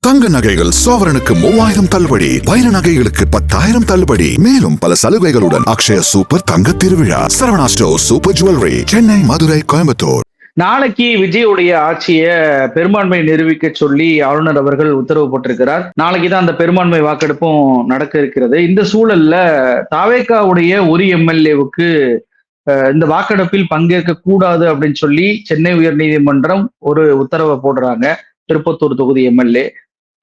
தங்க நகைகள் சோவரனுக்கு 3000 தள்ளுபடி, வைர நகைகளுக்கு 10,000 தள்ளுபடி, மேலும் பல சலுகைகளுடன் அக்ஷய சூப்பர் தங்க திருவிழா. Saravana store super jewellery, Chennai, Madurai, Coimbatore. நாளைக்கு விஜயுடைய ஆட்சியை பெரும்பான்மை நிரூபிக்க சொல்லி ஆளுநர் அவர்கள் உத்தரவு போட்டிருக்கிறார். நாளைக்கு தான் அந்த பெரும்பான்மை வாக்கெடுப்பும் நடக்க இருக்கிறது. இந்த சூழல்ல தாவேகாவுடைய ஒரு எம்எல்ஏவுக்கு இந்த வாக்கெடுப்பில் பங்கேற்க கூடாது அப்படின்னு சொல்லி சென்னை உயர்நீதிமன்றம் ஒரு உத்தரவை போடுறாங்க. திருப்பத்தூர் தொகுதி எம்எல்ஏ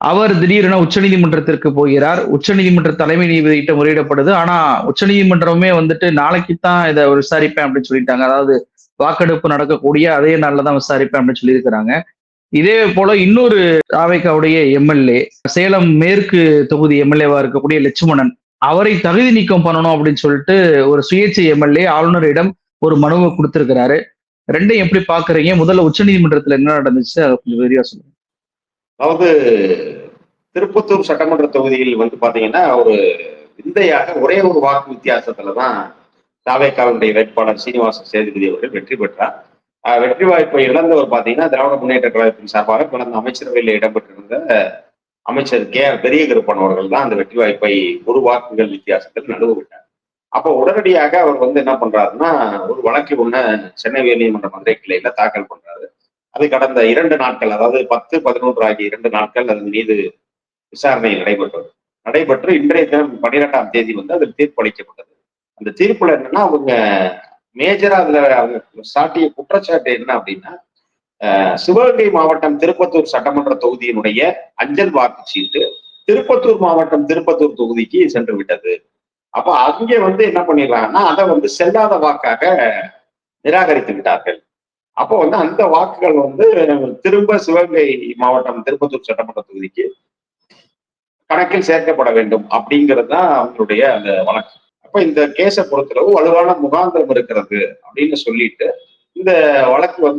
அவர் திடீரென உச்சநீதிமன்றத்திற்கு போகிறார். உச்சநீதிமன்ற தலைமை நீதிபதியிட்ட முறையிடப்படுது. ஆனா உச்சநீதிமன்றமே வந்துட்டு நாளைக்கு தான் இதை விசாரிப்பேன் அப்படின்னு சொல்லிட்டாங்க. அதாவது வாக்கெடுப்பு நடக்கக்கூடிய அதே நாள்ல தான் விசாரிப்பேன் அப்படின்னு சொல்லியிருக்கிறாங்க. இதே போல இன்னொரு தாவேகாவுடைய எம்எல்ஏ, சேலம் மேற்கு தொகுதி எம்எல்ஏவா இருக்கக்கூடிய லட்சுமணன், அவரை தகுதி நீக்கம் பண்ணணும் அப்படின்னு சொல்லிட்டு ஒரு சுயேட்சை எம்எல்ஏ ஆளுநரிடம் ஒரு மனுவை கொடுத்திருக்கிறாரு. ரெண்டையும் எப்படி பாக்குறீங்க? முதல்ல உச்சநீதிமன்றத்துல என்ன நடந்துச்சு அதை கொஞ்சம் விரிவா சொல்லுங்க. அதாவது திருப்பத்தூர் சட்டமன்ற தொகுதியில் பாத்தீங்கன்னா ஒரு விந்தையாக ஒரே ஒரு வாக்கு வித்தியாசத்துலதான் தாவேகாவினுடைய வேட்பாளர் சீனிவாச சேதுபதி அவர்கள் வெற்றி பெற்றார். வெற்றி வாய்ப்பை இழந்தவர் பாத்தீங்கன்னா திராவிட முன்னேற்ற கழகத்தின் சார்பாக கடந்த அமைச்சரவையில் இடம்பெற்றிருந்த அமைச்சர் பெரிய கருப்பன் அவர்கள் தான் அந்த வெற்றி வாய்ப்பை ஒரு வாக்குகள் வித்தியாசத்தில் நழுவ விட்டார். அப்போ உடனடியாக அவர் என்ன பண்றாருன்னா ஒரு வழக்கு ஒண்ணு சென்னை உயர்நீதிமன்ற மதுரை கிளையில தாக்கல் பண்றாரு. அது கடந்த 2 நாட்கள், அதாவது 10, 11 ஆகிய 2 நாட்கள் அதன் மீது விசாரணை நடைபெற்று இன்றைய தினம் 12ஆம் தேதி அதில் தீர்ப்பு அளிக்கப்பட்டது. அந்த தீர்ப்புல என்னன்னா அவங்க மேஜரா அதுல அவங்க சாட்டிய குற்றச்சாட்டு என்ன அப்படின்னா, சிவகங்கை மாவட்டம் திருப்பத்தூர் சட்டமன்ற தொகுதியினுடைய அஞ்சல் வாக்குச்சீட்டு திருப்பத்தூர் மாவட்டம் திருப்பத்தூர் தொகுதிக்கு சென்று விட்டது. அப்ப அங்கே என்ன பண்ணிடுறாங்கன்னா அதை செல்லாத வாக்காக நிராகரித்து விட்டார்கள். அப்போ அந்த வாக்குகள் திரும்ப சிவகங்கை மாவட்டம் திருப்பத்தூர் சட்டமன்ற தொகுதிக்கு கணக்கில் சேர்க்கப்பட வேண்டும் அப்படிங்கிறது தான் அவங்களுடைய அந்த வழக்கு. அப்ப இந்த கேஸை பொறுத்தளவு வலுவான முகாந்திரம் இருக்கிறது அப்படின்னு சொல்லிட்டு இந்த வழக்கு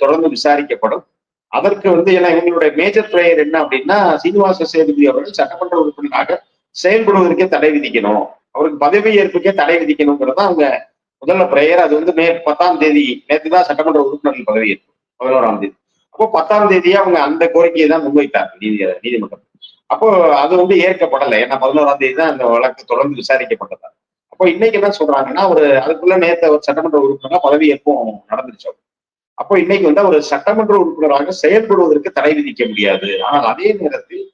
தொடர்ந்து விசாரிக்கப்படும். அதற்கு ஏன்னா இவங்களுடைய மேஜர் பிரேயர் என்ன அப்படின்னா, சீனிவாச சேதுபதி அவர்கள் சட்டமன்ற உறுப்பினராக செயல்படுவதற்கே தடை விதிக்கணும், அவருக்கு பதவி ஏற்புக்கே தடை விதிக்கணுங்கிறத அவங்க முதல்ல பிரேயர். அது மே 10ஆம் தேதி, நேற்று தான் சட்டமன்ற உறுப்பினர்கள் பதவி ஏற்பு 11ஆம் தேதி. அப்போ 10ஆம் தேதியே அவங்க அந்த கோரிக்கையை தான் முன்வைத்தார் நீதிமன்றம். அப்போ அது ஏற்கப்படலை. ஏன்னா 11ஆம் தேதி தான் அந்த வழக்கு தொடர்ந்து விசாரிக்கப்பட்டதா. அப்போ இன்னைக்கு என்ன சொல்றாங்கன்னா, அதுக்குள்ள நேற்று ஒரு சட்டமன்ற உறுப்பினராக பதவி ஏற்பும் நடந்துருச்சு. அப்போ இன்னைக்கு ஒரு சட்டமன்ற உறுப்பினராக செயல்படுவதற்கு தடை விதிக்க முடியாது. ஆனால் அதே நேரத்தில்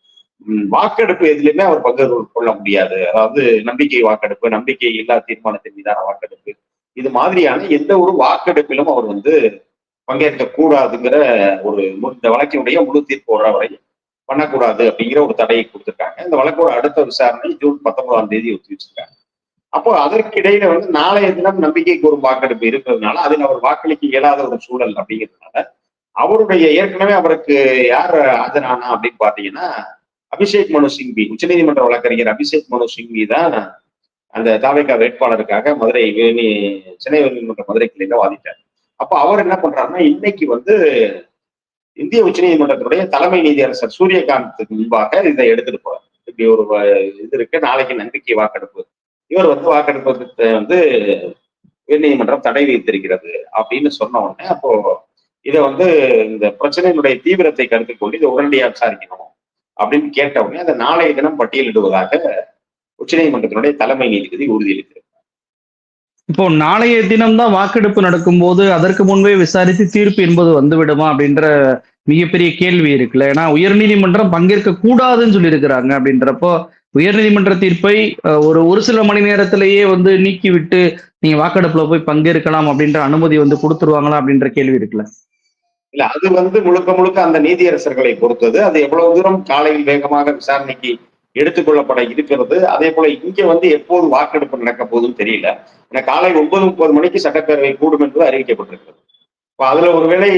வாக்கெடுப்பு எதுலையுமே அவர் பங்கு கொள்ள முடியாது. அதாவது நம்பிக்கை வாக்கெடுப்பு, நம்பிக்கை இல்லா தீர்மானத்தின் மீதான வாக்கெடுப்பு, இது மாதிரியான எந்த ஒரு வாக்கெடுப்பிலும் அவர் பங்கேற்க கூடாதுங்கிற இந்த வழக்கினுடைய முழு தீர்ப்பு வர வரை பண்ணக்கூடாது அப்படிங்கிற ஒரு தடையை கொடுத்திருக்காங்க. இந்த வழக்கோட அடுத்த விசாரணை ஜூன் 19ஆம் தேதி ஒத்தி வச்சிருக்காங்க. அப்போ அதற்கு இடையில நாளைய தினம் நம்பிக்கை கோரும் வாக்கெடுப்பு இருக்கிறதுனால அதில் அவர் வாக்களிக்க இயலாத ஒரு சூழல் அப்படிங்கிறதுனால அவருடைய ஏற்கனவே அவருக்கு யார் ஆஜரானா அப்படின்னு பாத்தீங்கன்னா அபிஷேக் மனு சிங்வி, உச்சநீதிமன்ற வழக்கறிஞர் அபிஷேக் மனு சிங்வி தான் அந்த தாவேகா வேட்பாளருக்காக சென்னை உயர்நீதிமன்ற மதுரை கிளையில வாதிட்டார். அப்போ அவர் என்ன பண்றாருன்னா, இன்னைக்கு இந்திய உச்சநீதிமன்றத்தினுடைய தலைமை நீதியரசர் சூரியகாந்த் முன்பாக இதை எடுத்துட்டு போறார். இப்படி ஒரு இது இருக்கு, நாளைக்கு நம்பிக்கை வாக்கெடுப்பு, இவர் வாக்கெடுப்புக்கு உயர்நீதிமன்றம் தடை வைத்திருக்கிறது அப்படின்னு சொன்ன உடனே அப்போ இதை இந்த பிரச்சனையினுடைய தீவிரத்தை கருத்தில் கொண்டு இதை உடனடியாக விசாரிக்கணும் அப்படின்னு கேட்ட உடனே அதை நாளைய தினம் பட்டியலிடுவதாக உச்சநீதிமன்றத்தினுடைய தலைமை நீதிபதி உறுதியளித்திருக்கிறார். இப்போ நாளைய தினம்தான் வாக்கெடுப்பு நடக்கும்போது அதற்கு முன்பே விசாரித்து தீர்ப்பு என்பது வந்துவிடுமா அப்படின்ற மிகப்பெரிய கேள்வி இருக்குல்ல. ஏன்னா உயர்நீதிமன்றம் பங்கேற்க கூடாதுன்னு சொல்லியிருக்கிறாங்க. அப்படின்றப்போ உயர்நீதிமன்ற தீர்ப்பை ஒரு சில மணி நேரத்திலேயே நீக்கி விட்டு நீங்க வாக்கெடுப்புல போய் பங்கேற்கலாம் அப்படின்ற அனுமதி கொடுத்துருவாங்களா அப்படின்ற கேள்வி இருக்குல்ல. இல்ல, அது முழுக்க முழுக்க அந்த நீதியரசர்களை பொறுத்தது. அது எவ்வளவு தூரம் காலையில் வேகமாக விசாரணைக்கு எடுத்துக்கொள்ளப்பட இருக்கிறது. அதே போல இங்க எப்போது வாக்கெடுப்பு நடக்க போதுன்னு தெரியல. ஏன்னா காலை 9:30 மணிக்கு சட்டப்பேரவை கூடும் என்பது அறிவிக்கப்பட்டிருக்கிறது. இப்ப அதுல ஒருவேளை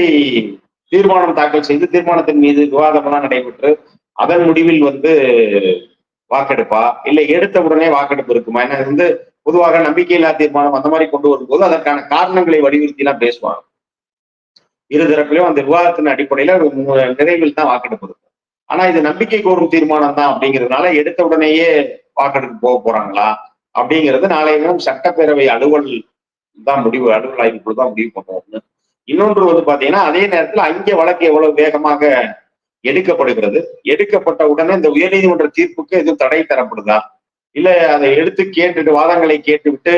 தீர்மானம் தாக்கல் செய்து தீர்மானத்தின் மீது விவாதமெல்லாம் நடைபெற்று அதன் முடிவில் வாக்கெடுப்பா இல்லை எடுத்த உடனே வாக்கெடுப்பு இருக்குமா? ஏன்னா பொதுவாக நம்பிக்கையில்லா தீர்மானம் அந்த மாதிரி கொண்டு வரும்போது அதற்கான காரணங்களை வலியுறுத்தி எல்லாம் பேசுவாங்க. இருதரப்பிலும் அந்த விவாதத்தின் அடிப்படையில நிறைவில் தான் வாக்கெடுப்பு இருக்கும். ஆனா இது நம்பிக்கை கோரும் தீர்மானம் தான் அப்படிங்கிறதுனால எடுத்த உடனேயே வாக்கெடுப்பு போக போறாங்களா அப்படிங்கிறது நாளைய தினம் சட்டப்பேரவை அலுவல் ஆய்வுக்குழு தான் முடிவு பண்ணுவோம்னு. இன்னொன்று பாத்தீங்கன்னா அதே நேரத்துல அங்கே வழக்கு எவ்வளவு வேகமாக எடுக்கப்படுகிறது. எடுக்கப்பட்ட உடனே இந்த உயர்நீதிமன்ற தீர்ப்புக்கு எதுவும் தடை தரப்படுதா, இல்ல அதை எடுத்து கேட்டுட்டு வாதங்களை கேட்டுவிட்டு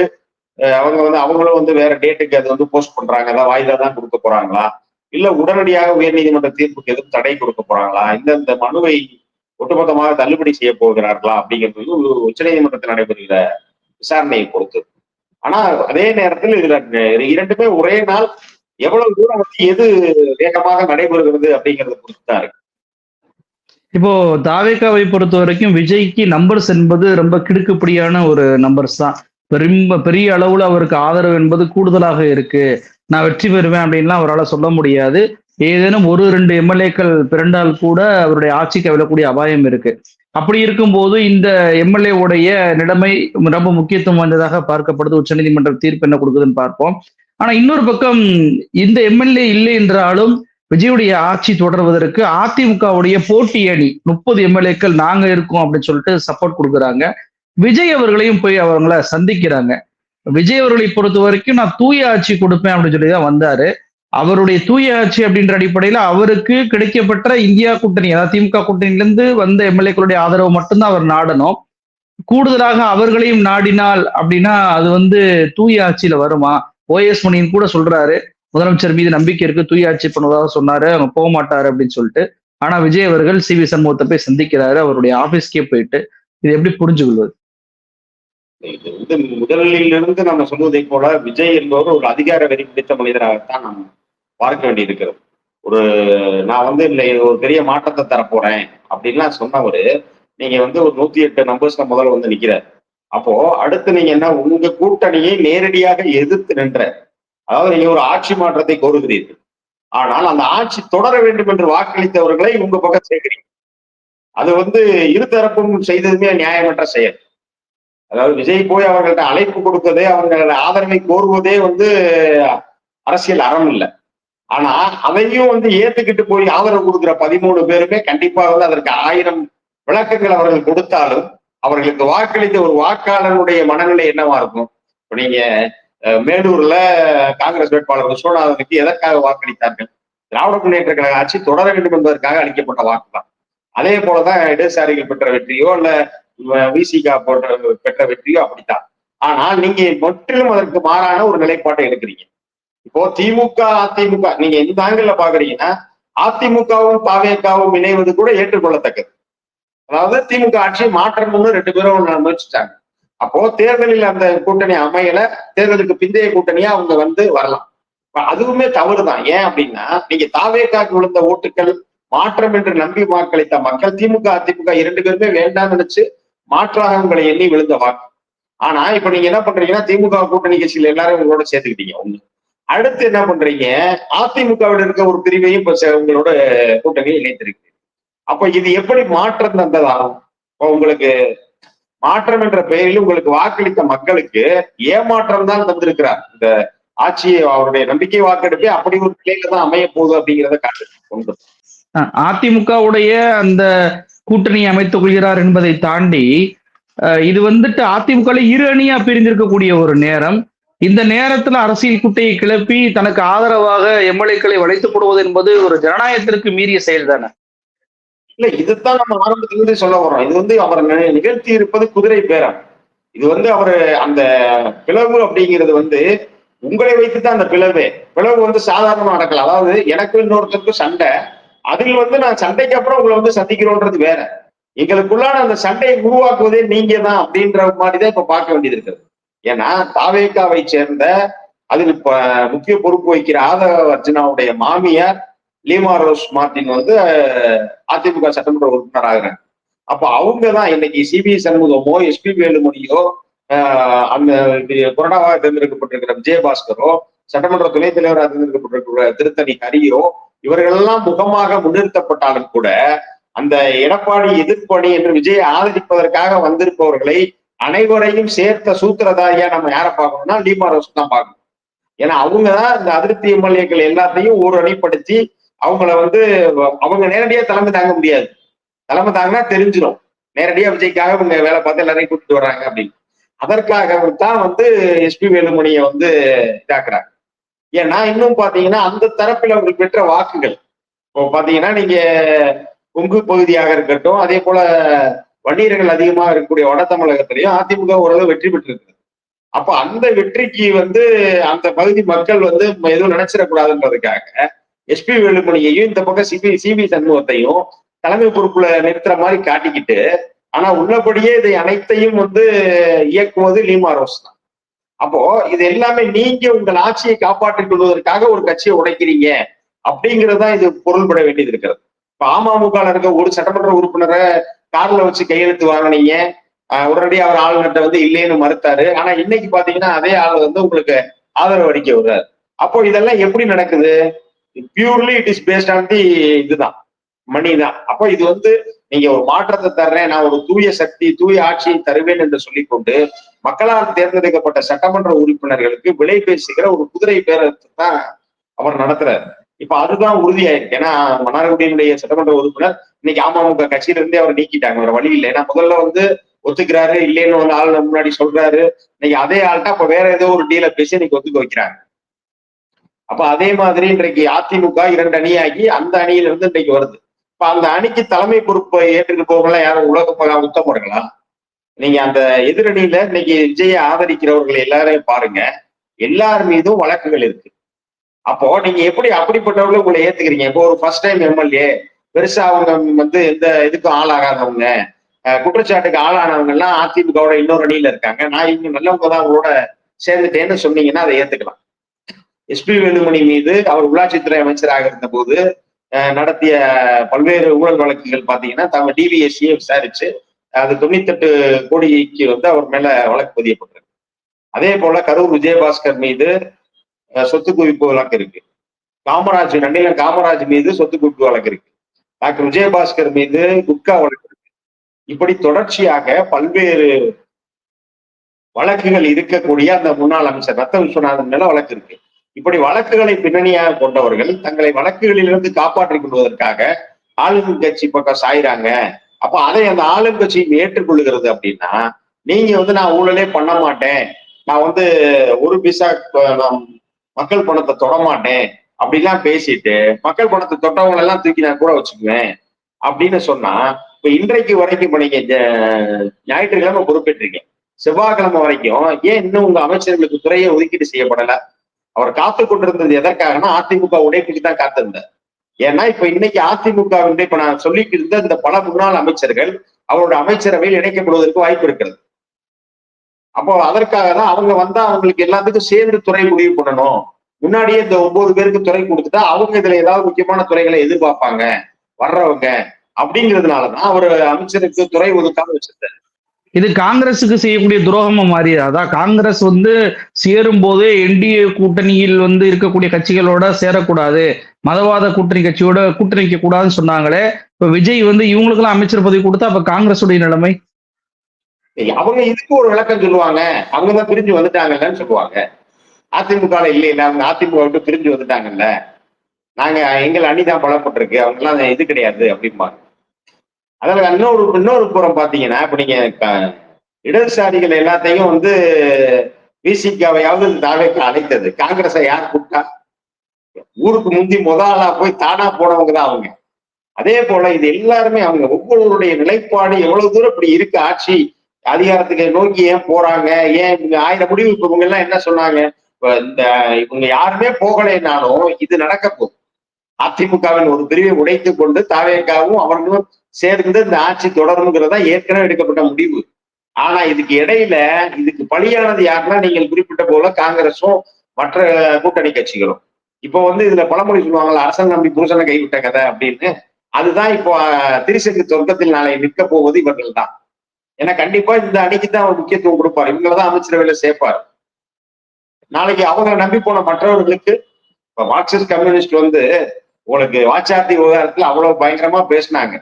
அவங்க அவங்களும் வேற டேட்டுக்கு அது போஸ்ட் பண்றாங்க, அதாவது வாய்தா தான் கொடுக்க போறாங்களா, இல்ல உடனடியாக உயர்நீதிமன்ற தீர்ப்புக்கு எதுவும் தடை கொடுக்க போறாங்களா, இந்த மனுவை ஒட்டுமொத்தமாக தள்ளுபடி செய்ய போகிறார்களா அப்படிங்கிறது உச்சநீதிமன்றத்தில் நடைபெறுகிற விசாரணையை பொறுத்து. ஆனா அதே நேரத்தில் இதுல இரண்டுமே ஒரே நாள் எவ்வளவு தூரம் எது வேகமாக நடைபெறுகிறது அப்படிங்கறத பொறுத்து தான் இருக்கு. இப்போ தாவேகாவை பொறுத்த வரைக்கும் விஜய்க்கு நம்பர்ஸ் என்பது ரொம்ப கிடுக்குப்பிடியான ஒரு நம்பர்ஸ் தான். ரொம்ப பெரிய அளவுல அவருக்கு ஆதரவு என்பது கூடுதலாக இருக்கு. நான் வெற்றி பெறுவேன் அப்படின்லாம் அவரால் சொல்ல முடியாது. ஏதேனும் ஒரு 2 எம்எல்ஏக்கள் பிறண்டால் கூட அவருடைய ஆட்சி கவிழக்கூடிய அபாயம் இருக்கு. அப்படி இருக்கும்போது இந்த எம்எல்ஏ உடைய நிலைமை ரொம்ப முக்கியத்துவம் வாய்ந்ததாக பார்க்கப்படுது. உச்சநீதிமன்ற தீர்ப்பு என்ன கொடுக்குதுன்னு பார்ப்போம். ஆனா இன்னொரு பக்கம் இந்த எம்எல்ஏ இல்லை என்றாலும் விஜயுடைய ஆட்சி தொடர்வதற்கு அதிமுகவுடைய போட்டி அணி 30 எம்எல்ஏக்கள் நாங்க இருக்கோம் அப்படின்னு சொல்லிட்டு சப்போர்ட் கொடுக்குறாங்க. விஜய் அவர்களையும் போய் அவங்கள சந்திக்கிறாங்க. விஜய் அவர்களை பொறுத்த வரைக்கும் நான் தூய ஆட்சி கொடுப்பேன் அப்படின்னு சொல்லி தான் வந்தாரு. அவருடைய தூய ஆட்சி அப்படின்ற அடிப்படையில அவருக்கு கிடைக்கப்பட்ட இந்தியா கூட்டணி, அதாவது திமுக கூட்டணியிலிருந்து வந்த எம்எல்ஏக்களுடைய ஆதரவு மட்டும்தான் அவர் நாடணும். கூடுதலாக அவர்களையும் நாடினால் அப்படின்னா அது தூய ஆட்சியில வருமா? ஓஎஸ் மணியன் கூட சொல்றாரு, முதலமைச்சர் மீது நம்பிக்கை இருக்கு, தூய ஆட்சி பண்ணுவதாக சொன்னாரு, அவங்க போக மாட்டாரு அப்படின்னு சொல்லிட்டு. ஆனா விஜய் அவர்கள் சி வி சண்முகத்தை போய் சந்திக்கிறாரு, அவருடைய ஆபீஸ்க்கே போயிட்டு. இது எப்படி புரிஞ்சு கொள்வது? இது முதலில் இருந்து நம்ம சொல்வதை போல விஜய் என்பவர் ஒரு அதிகார வெறி பிடித்த மனிதராகத்தான் நாம் பார்க்க வேண்டியிருக்கிறது. ஒரு நான் இல்லை ஒரு பெரிய மாற்றத்தை தரப்போறேன் அப்படின்லாம் சொன்னவரு, நீங்க ஒரு 108 நம்பர்ஸ்ல முதல்ல நிக்கிறார். அப்போ அடுத்து நீங்க என்ன, உங்க கூட்டணியை நேரடியாக எதிர்த்து நின்ற, அதாவது நீங்க ஒரு ஆட்சி மாற்றத்தை கோருகிறீர்கள், ஆனால் அந்த ஆட்சி தொடர வேண்டும் என்று வாக்களித்தவர்களை உங்க பக்கம் சேர்க்கிறீங்க. அது இருதரப்பும் செய்ததுமே நியாயமற்ற செயல். அதாவது விஜய் போய் அவர்கள்ட்ட அழைப்பு கொடுப்பதே, அவர்கள ஆதரவை கோருவதே அரசியல் அறம் இல்லை. ஆனா அதையும் ஏத்துக்கிட்டு போய் ஆதரவு கொடுக்கிற 13 பேருமே கண்டிப்பா அதற்கு 1000 விளக்கங்கள் அவர்கள் கொடுத்தாலும் அவர்களுக்கு வாக்களித்த ஒரு வாக்காளருடைய மனநிலை என்னவா இருக்கும்? இப்ப நீங்க மேலூர்ல காங்கிரஸ் வேட்பாளர் விஸ்வநாதனுக்கு எதற்காக வாக்களித்தார்கள்? திராவிட முன்னேற்ற கழக ஆட்சி தொடர வேண்டும் என்பதற்காக அளிக்கப்பட்ட வாக்கு தான். அதே போலதான் இடதுசாரிகள் பெற்ற வெற்றியோ இல்ல விசிகா பெற்ற வெற்றியோ அப்படித்தான். ஆனால் நீங்க முற்றிலும் அதற்கு மாறான ஒரு நிலைப்பாட்டை எடுக்கிறீங்க. இப்போ திமுக அதிமுக நீங்க எந்த ஆங்கிள் பாக்குறீங்கன்னா, அதிமுகவும் தாவேகாவும் இணைவது கூட ஏற்றுக்கொள்ளத்தக்கது. அதாவது திமுக ஆட்சியை மாற்றணும்னு 2 பேரும் முயற்சிச்சாங்க. அப்போ தேர்தலில் அந்த கூட்டணி அமையல, தேர்தலுக்கு பிந்தைய கூட்டணியா அவங்க வரலாம். அதுவுமே தவறுதான். ஏன் அப்படின்னா, நீங்க தாவேகாக்கு விழுந்த ஓட்டுகள் மாற்றம் என்று நம்பி வாக்களித்த மக்கள் திமுக அதிமுக 2 பேருமே வேண்டாம்னு நினைச்சு மாற்றாக உங்களை எண்ணி விழுந்த வாக்கு. ஆனா இப்ப நீங்க என்ன பண்றீங்கன்னா, திமுக கூட்டணி கட்சியில எல்லாரும் உங்களோட சேர்த்துக்கிட்டீங்க. ஒண்ணு. அடுத்து என்ன பண்றீங்க, அதிமுகவில் இருக்க ஒரு பிரிவையும் இப்ப உங்களோட கூட்டணியை இணைத்திருக்கு. அப்ப இது எப்படி மாற்றம் தந்ததாகும்? உங்களுக்கு மாற்றம் என்ற பெயரில் உங்களுக்கு வாக்களித்த மக்களுக்கு ஏமாற்றம் தான் தந்திருக்கிறார். இந்த ஆட்சியை அவருடைய நம்பிக்கை வாக்கெடுப்பே அப்படி ஒரு நிலையில தான் அமைய போகுது அப்படிங்கிறத காட்டு. அதிமுகவுடைய அந்த கூட்டணி அமைத்துக் கொள்கிறார் என்பதை தாண்டி இது அதிமுக 2 அணியா பிரிந்திருக்கக்கூடிய ஒரு நேரம். இந்த நேரத்துல அரசியல் குட்டையை கிளப்பி தனக்கு ஆதரவாக எம்எல்ஏக்களை வளைத்துப் போடுவது என்பது ஒரு ஜனநாயகத்திற்கு மீறிய செயல் தானே? இல்ல, இதுதான் நம்ம ஆரம்பத்திலிருந்து சொல்ல வரோம். இது அவர் நிகழ்த்தி இருப்பது குதிரை பேரம். இது அவரு அந்த பிளவு அப்படிங்கிறது உங்களை வைத்துதான் அந்த பிளவு சாதாரணமா நடக்கல. அதாவது எனக்கு இன்னொருத்தருக்கும் சண்டை, அதில் நான் சண்டைக்கு அப்புறம் உங்களை சந்திக்கிறோன்றது வேற. எங்களுக்குள்ளான அந்த சண்டையை உருவாக்குவதே நீங்க தான் அப்படின்ற மாதிரிதான் இப்ப பார்க்க வேண்டியது இருக்குது. ஏன்னா தாவேகாவை சேர்ந்த அதில் முக்கிய பொறுப்பு வகிக்கிற ஆதவ அர்ஜுனாவுடைய மாமியார் லீமா ரோஸ் மார்டின் அதிமுக சட்டமன்ற உறுப்பினர் ஆகிறாங்க. அப்ப அவங்கதான் இன்னைக்கு சிபி சண்முகமோ எஸ்பி வேலுமணியோ அந்த கொரோனாவாக தேர்ந்தெடுக்கப்பட்டிருக்கிற விஜயபாஸ்கரோ சட்டமன்ற துணைத் தலைவராக தேர்ந்தெடுக்கப்பட்டிருக்கிற திருத்தணி ஹரியோ இவர்களெல்லாம் முகமாக முன்னிறுத்தப்பட்டாலும் கூட அந்த எடப்பாடி எதிர்ப்பணி என்று விஜயை ஆதரிப்பதற்காக வந்திருப்பவர்களை அனைவரையும் சேர்த்த சூத்திரதாரியா நம்ம யாரை பார்க்கணும்னா லீமா ரோஸ் தான் பார்க்கணும். ஏன்னா அவங்கதான் இந்த அதிருப்தி எம்எல்ஏக்கள் எல்லாத்தையும் ஒரு அணிப்படுத்தி அவங்கள அவங்க நேரடியா தலைமை தாங்க முடியாது. தலைமை தாங்கினா தெரிஞ்சிடும் நேரடியா விஜய்க்காக இவங்க வேலை பார்த்து எல்லாரையும் கூட்டிட்டு வர்றாங்க அப்படின்னு. அதற்காகத்தான் எஸ்பி வேலுமணியை இதாக்குறாங்க. ஏன்னா இன்னும் பாத்தீங்கன்னா அந்த தரப்பில் அவர்கள் பெற்ற வாக்குகள் இப்போ பாத்தீங்கன்னா நீங்க கொங்கு பகுதியாக இருக்கட்டும், அதே போல வன்னியர்கள் அதிகமாக இருக்கக்கூடிய வட தமிழகத்திலையும் அதிமுக ஓரளவு வெற்றி பெற்றிருக்கு. அப்ப அந்த வெற்றிக்கு அந்த பகுதி மக்கள் எதுவும் நினைச்சிடக்கூடாதுன்றதுக்காக எஸ்பி வேலுமணியையும் இந்த பக்கம் சிவி சண்முகத்தையும் தலைமை பொறுப்புல நிறுத்துற மாதிரி காட்டிக்கிட்டு, ஆனா உள்ளபடியே இதை அனைத்தையும் இயக்குவது லீமா ரோஸ் தான். அப்போ இது எல்லாமே நீங்க உங்கள் ஆட்சியை காப்பாற்றிக் கொள்வதற்காக ஒரு கட்சியை உடைக்கிறீங்க அப்படிங்கறதுதான் இது பொருள்பட வேண்டியது இருக்கிறது. இப்ப அமமுக இருக்க ஒரு சட்டமன்ற உறுப்பினரை கார்ல வச்சு கையெழுத்து வாங்கினீங்க, உடனடியாக அவர் ஆளுநர்கிட்ட இல்லைன்னு மறுத்தாரு. ஆனா இன்னைக்கு பாத்தீங்கன்னா அதே ஆள் உங்களுக்கு ஆதரவு அளிக்க வருவார். அப்போ இதெல்லாம் எப்படி நடக்குது? Purely it is based on the இதுதான், மணி தான். அப்போ இது நீங்க ஒரு மாற்றத்தை தர்றேன், நான் ஒரு தூய சக்தி தூய ஆட்சியை தருவேன் என்று சொல்லிக்கொண்டு மக்களால் தேர்ந்தெடுக்கப்பட்ட சட்டமன்ற உறுப்பினர்களுக்கு விலை பேசுகிற ஒரு குதிரை பேரத்தை தான் அவர் நடத்துறாரு. இப்ப அதுதான் உறுதியாயிருக்கு. ஏன்னா மன்னார்குடியினுடைய சட்டமன்ற உறுப்பினர் இன்னைக்கு அமமுக கட்சியில இருந்தே அவர் நீக்கிட்டாங்க, வேற வழி இல்லை. ஏன்னா முதல்ல ஒத்துக்கிறாரு, இல்லைன்னு ஆளுநர் முன்னாடி சொல்றாரு. இன்னைக்கு அதே ஆள்கிட்ட அப்ப வேற ஏதோ ஒரு டீலை பேசி இன்னைக்கு ஒத்துக்க வைக்கிறாங்க. அப்ப அதே மாதிரி இன்றைக்கு அதிமுக 2 அணியாகி அந்த அணியிலிருந்து இன்றைக்கு வருது. இப்ப அந்த அணிக்கு தலைமை பொறுப்பை ஏற்றுட்டு போகலாம் யாரும் உலக உத்தமர்களா? நீங்க அந்த எதிரணியில இன்னைக்கு விஜயை ஆதரிக்கிறவர்கள் எல்லாரையும் பாருங்க, எல்லார் மீதும் வழக்குகள் இருக்கு. அப்போ நீங்க எப்படி அப்படிப்பட்டவர்களும் உங்களை ஏத்துக்கிறீங்க? இப்போ ஒரு ஃபர்ஸ்ட் டைம் எம்எல்ஏ பெருசா அவங்க எந்த இதுக்கும் ஆளாகாதவங்க, குற்றச்சாட்டுக்கு ஆளானவங்க எல்லாம் அதிமுகவோட இன்னொரு அணியில இருக்காங்க, நான் இவங்க நல்லவங்க தான் அவங்களோட சேர்ந்துட்டேன்னு சொன்னீங்கன்னா அதை ஏத்துக்கலாம். எஸ்பி வேலுமணி மீது அவர் உள்ளாட்சித்துறை அமைச்சராக இருந்த போது நடத்திய பல்வேறு ஊழல் வழக்குகள் பாத்தீங்கன்னா டிவிஎஸ்சியை விசாரிச்சு அது 98 கோடிக்கு அவர் மேல வழக்கு பதியப்பட்டிருக்கு. அதே போல கரூர் விஜயபாஸ்கர் மீது சொத்து குவிப்பு வழக்கு இருக்கு. காமராஜ் நன்னிலம் காமராஜ் மீது சொத்து குவிப்பு வழக்கு இருக்கு. டாக்டர் விஜயபாஸ்கர் மீது குட்கா வழக்கு இருக்கு. இப்படி தொடர்ச்சியாக பல்வேறு வழக்குகள் இருக்கக்கூடிய அந்த முன்னாள் அமைச்சர் ரத்த விஸ்வநாதன் மேல வழக்கு இருக்கு. இப்படி வழக்குகளை பின்னணியாக கொண்டவர்கள் தங்களை வழக்குகளிலிருந்து காப்பாற்றிக் கொள்வதற்காக ஆளும் கட்சி பக்கம் சாயிறாங்க. அப்ப அதை அந்த ஆளும் கட்சியும் ஏற்றுக்கொள்கிறது அப்படின்னா, நீங்க நான் ஊழலே பண்ண மாட்டேன், நான் ஒரு பைசா மக்கள் பணத்தை தொட மாட்டேன் அப்படிலாம் பேசிட்டு மக்கள் பணத்தை தொட்டவங்க எல்லாம் தூக்கி நான் கூட வச்சுக்குவேன் அப்படின்னு சொன்னா, இப்ப இன்றைக்கு வரைக்கும் இப்ப நீங்க ஞாயிற்றுக்கிழமை பொறுப்பேற்றீங்க, செவ்வாய்க்கிழமை வரைக்கும் ஏன் இன்னும் உங்க அமைச்சர்களுக்கு துறையை ஒதுக்கீடு செய்யப்படல? அவர் காத்து கொண்டிருந்தது எதற்காகனா அதிமுக உடைப்புக்கு தான் காத்திருந்தார். ஏன்னா இப்ப இன்னைக்கு அதிமுக இப்ப நான் சொல்லிட்டு இருந்த இந்த பல முன்னாள் அமைச்சர்கள் அவரோட அமைச்சரவையில் இணைக்கப்படுவதற்கு வாய்ப்பு இருக்கிறது. அப்போ அதற்காக தான் அவங்க அவங்களுக்கு எல்லாத்துக்கும் சேர்ந்து துறை முடிவு பண்ணணும். முன்னாடியே இந்த 9 பேருக்கு துறை கொடுத்துட்டா அவங்க இதுல ஏதாவது முக்கியமான துறைகளை எதிர்பார்ப்பாங்க வர்றவங்க, அப்படிங்கிறதுனாலதான் அவர் அமைச்சருக்கு துறை ஒதுக்காம வச்சிருந்தார். இது காங்கிரஸுக்கு செய்யக்கூடிய துரோகமா மாறியது. அதான் காங்கிரஸ் சேரும் போது என்டிஏ கூட்டணியில் இருக்கக்கூடிய கட்சிகளோட சேரக்கூடாது, மதவாத கூட்டணி கட்சியோட கூட்டணி வைக்க கூடாதுன்னு சொன்னாங்களே. இப்ப விஜய் இவங்களுக்கு எல்லாம் அமைச்சர் பதவி கொடுத்தா அப்ப காங்கிரஸுடைய நிலைமை? அவங்க இதுக்கு ஒரு விளக்கம் சொல்லுவாங்க, அவங்கதான் பிரிஞ்சு வந்துட்டாங்கல்லன்னு சொல்லுவாங்க. அதிமுக இல்ல அவங்க அதிமுக விட்டு பிரிஞ்சு வந்துட்டாங்கல்ல, நாங்க எங்கள் அணிதான் பலப்பட்டிருக்கு, அவங்க எல்லாம் இது கிடையாது அப்படிம்பாங்க. அதில் இன்னொரு புறம் பாத்தீங்கன்னா, இப்ப நீங்க இடதுசாரிகள் எல்லாத்தையும் விசிகாவையாவது தாவேக்கு அழைத்தது, காங்கிரஸை யார் கூப்பிட்டா? ஊருக்கு முந்தி ஆளா போய் தானா போனவங்க தான் அவங்க. அதே போல இது எல்லாருமே அவங்க ஒவ்வொருவருடைய நிலைப்பாடு எவ்வளவு தூரம் இப்படி இருக்கு, ஆட்சி அதிகாரத்துக்கு நோக்கி ஏன் போறாங்க, ஏன் இவங்க 1000 முடிவு இப்ப இவங்க எல்லாம் என்ன சொன்னாங்க, இவங்க யாருமே போகலைன்னாலும் இது நடக்க போகுது. அதிமுகவின் ஒரு பிரிவை உடைத்துக் கொண்டு தாவேக்காவும் அவர்களும் சேர்ந்து இந்த ஆட்சி தொடருங்கிறதா ஏற்கனவே எடுக்கப்பட்ட முடிவு. ஆனா இதுக்கு இடையில இதுக்கு பலியானது யாருன்னா நீங்கள் குறிப்பிட்ட போல காங்கிரஸும் மற்ற கூட்டணி கட்சிகளும். இப்போ இதுல பழமொழி சொல்லுவாங்கல்ல, அரசன் நம்பி புருஷனை கைவிட்ட கதை அப்படின்னு. அதுதான் இப்போ திருசங்கு சொர்க்கத்தில் நாளை நிற்க போவது இவர்கள் தான். ஏன்னா கண்டிப்பா இந்த அணிக்கு தான் அவர் முக்கியத்துவம் கொடுப்பார், இவங்களதான் அமைச்சரவையில சேர்ப்பார். நாளைக்கு அவங்க நம்பி போன மற்றவர்களுக்கு இப்ப மார்க்சிஸ்ட் கம்யூனிஸ்ட் உங்களுக்கு வாச்சார்த்தி விவகாரத்துல அவ்வளவு பயங்கரமா பேசினாங்க.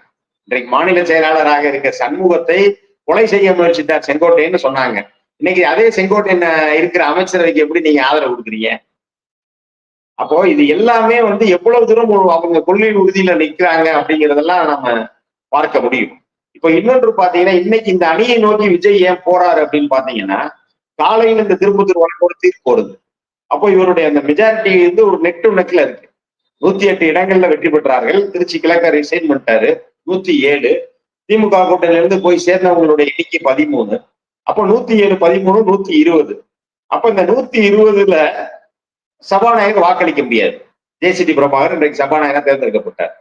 இன்றைக்கு மாநில செயலாளராக இருக்க சண்முகத்தை கொலை செய்ய முயற்சித்தார் செங்கோட்டையன்னு சொன்னாங்க. இன்னைக்கு அதே செங்கோட்டையன் இருக்கிற அமைச்சரவைக்கு எப்படி நீங்க ஆதரவு கொடுக்குறீங்க? அப்போ இது எல்லாமே எவ்வளவு தூரம் அவங்க கொள்கை உறுதியில நிற்கிறாங்க அப்படிங்கிறதெல்லாம் நம்ம பார்க்க முடியும். இப்போ இன்னொன்று பாத்தீங்கன்னா, இன்னைக்கு இந்த அணியை நோக்கி விஜய் ஏன் போறாரு அப்படின்னு பாத்தீங்கன்னா, காலையில் இந்த திருப்பத்தூர் வழக்கோடு தீர்ப்பு வருது. அப்போ இவருடைய அந்த மெஜாரிட்டி ஒரு நெக் டு நெக்ல இருக்கு. 108 இடங்கள்ல வெற்றி பெற்றார்கள். திருச்சி கிழக்க ரிசைன் பண்ணிட்டாரு. 107. திமுக கூட்டணியில இருந்து போய் சேர்ந்தவங்களுடைய எண்ணிக்கை 13. அப்போ 107, 13, 120. அப்ப இந்த 120ல சபாநாயகர் வாக்களிக்க முடியாது. ஜே.சி.டி. பிரபாகர் இன்றைக்கு சபாநாயகர் தேர்ந்தெடுக்கப்பட்டார்.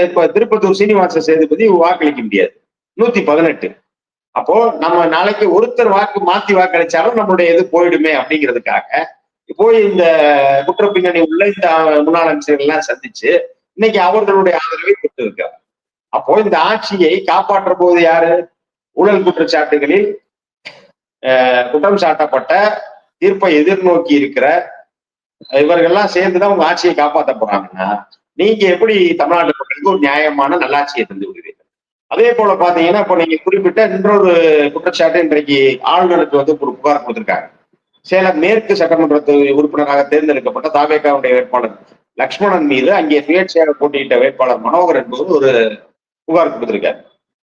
இப்ப திருப்பத்தூர் சீனிவாச சேதுபதி வாக்களிக்க முடியாது. 118. அப்போ நம்ம நாளைக்கு ஒருத்தர் மாத்தி வாக்களிச்சாலும் நம்மளுடைய இது போயிடுமே அப்படிங்கிறதுக்காக போய் இந்த குற்ற பின்னணி உள்ள இந்த முன்னாள் அமைச்சர்கள் எல்லாம் சந்திச்சு இன்னைக்கு அவர்களுடைய ஆதரவை பெற்று இருக்கார். அப்போ இந்த ஆட்சியை காப்பாற்ற போது யாரு? ஊழல் குற்றச்சாட்டுகளில் குற்றம் சாட்டப்பட்ட தீர்ப்பை எதிர்நோக்கி இருக்கிற இவர்கள்லாம் சேர்ந்துதான் உங்க ஆட்சியை காப்பாற்ற போறாங்கன்னா நீங்க எப்படி தமிழ்நாட்டு மக்களுக்கு ஒரு நியாயமான நல்லாட்சியை தந்து விடுவீங்க? அதே போல பாத்தீங்கன்னா இப்ப நீங்க குறிப்பிட்ட இன்னொரு குற்றச்சாட்டு இன்றைக்கு ஆளுநருக்கு ஒரு புகார் கொடுத்திருக்காங்க. சேலம் மேற்கு சட்டமன்ற உறுப்பினராக தேர்ந்தெடுக்கப்பட்ட தாவேகாவுடைய வேட்பாளர் லக்ஷ்மணன் மீது அங்கே சுயேட்சையாக போட்டியிட்ட வேட்பாளர் மனோகர் என்பது ஒரு புகார் கொடுத்திருக்காரு,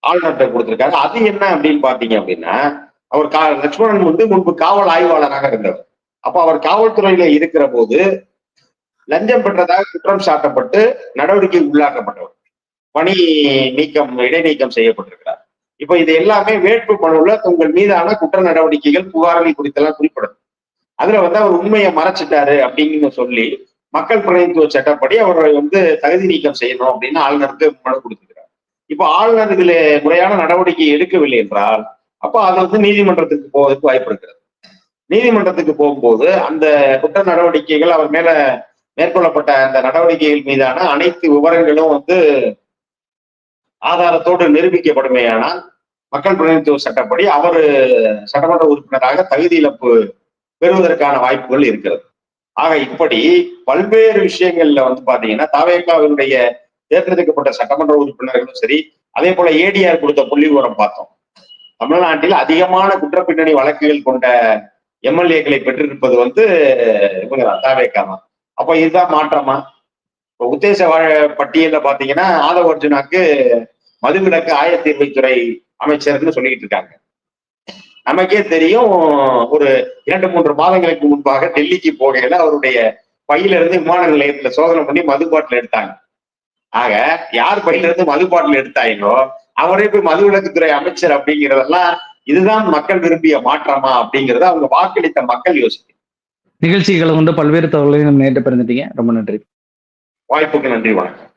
ஆளுநர்கிட்ட கொடுத்திருக்காரு. அது என்ன அப்படின்னு பாத்தீங்க அப்படின்னா, அவர் லக்ஷ்மணன் முன்பு காவல் ஆய்வாளராக இருந்தவர். அப்ப அவர் காவல்துறையில இருக்கிற போது லஞ்சம் பெற்றதாக குற்றம் சாட்டப்பட்டு நடவடிக்கை உள்ளாக்கப்பட்டவர், பணி இடைநீக்கம் செய்யப்பட்டிருக்கிறார். இப்ப இது எல்லாமே வேட்பு மனுவுல உங்கள் மீதான குற்ற நடவடிக்கைகள் புகார்கள் குறித்தெல்லாம் குறிப்பிடும். அதுல அவர் உண்மையை மறைச்சிட்டாரு அப்படின்னு சொல்லி மக்கள் பிரதிநிதித்துவ சட்டப்படி அவரை தகுதி நீக்கம் செய்யணும் அப்படின்னு ஆளுநருக்கு மனு கொடுத்திருக்கிறார். இப்ப ஆளுநர் இதுல முறையான நடவடிக்கை எடுக்கவில்லை என்றால் அப்ப அது நீதிமன்றத்துக்கு போவதற்கு வாய்ப்பு இருக்கிறது. நீதிமன்றத்துக்கு போகும்போது அந்த குற்ற நடவடிக்கைகள் அவர் மேல மேற்கொள்ளப்பட்ட அந்த நடவடிக்கைகள் மீதான அனைத்து விவரங்களும் ஆதாரத்தோடு நிரூபிக்கப்படுமேயானால் மக்கள் பிரதிநிதித்துவ சட்டப்படி அவர் சட்டமன்ற உறுப்பினராக தகுதி இழப்பு பெறுவதற்கான வாய்ப்புகள் இருக்கிறது. ஆக இப்படி பல்வேறு விஷயங்கள்ல பாத்தீங்கன்னா தாவேகாவினுடைய தேர்ந்தெடுக்கப்பட்ட சட்டமன்ற உறுப்பினர்களும் சரி, அதே போல ஏடிஆர் கொடுத்த புள்ளி விவரம் பார்த்தோம். தமிழ்நாட்டில் அதிகமான குற்ற பின்னணி வழக்குகள் கொண்ட எம்எல்ஏக்களை பெற்றிருப்பது இவங்க தாவேகா தான். அப்ப இதுதான் மாற்றமா? இப்ப உத்தேச பட்டியல பாத்தீங்கன்னா ஆதவ அர்ஜுனாக்கு மதுவிலக்கு ஆயத்தீர்வைத்துறை அமைச்சர்னு சொல்லிட்டு இருக்காங்க. நமக்கே தெரியும், ஒரு 2-3 மாதங்களுக்கு முன்பாக டெல்லிக்கு போகையில அவருடைய பையில இருந்து விமான நிலையத்துல சோதனை பண்ணி மது பாட்டில் எடுத்தாங்க. ஆக யார் பையில இருந்து மது பாட்டில் எடுத்தாங்களோ அவரே போய் மதுவிலக்குத்துறை அமைச்சர் அப்படிங்கிறதெல்லாம் இதுதான் மக்கள் விரும்பிய மாற்றமா அப்படிங்கிறத அவங்க வாக்களித்த மக்கள் யோசிக்கும். நிகழ்ச்சிகளை பல்வேறு தகவல்களையும் நேற்று பிறந்துட்டீங்க. ரொம்ப நன்றி. வாய்ப்புக்கு நன்றி, வணக்கம்.